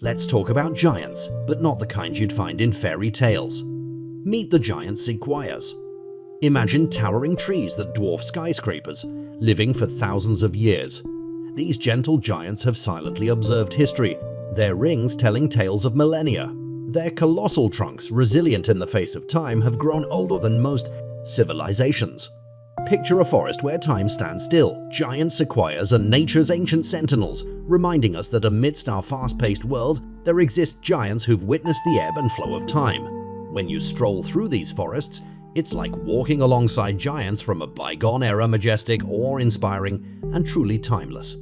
Let's talk about giants, but not the kind you'd find in fairy tales. Meet the giant sequoias. Imagine towering trees that dwarf skyscrapers, living for thousands of years. These gentle giants have silently observed history, their rings telling tales of millennia. Their colossal trunks, resilient in the face of time, have grown older than most civilizations. Picture a forest where time stands still. Giant sequoias are nature's ancient sentinels, reminding us that amidst our fast-paced world, there exist giants who've witnessed the ebb and flow of time. When you stroll through these forests, it's like walking alongside giants from a bygone era, majestic, awe-inspiring, and truly timeless.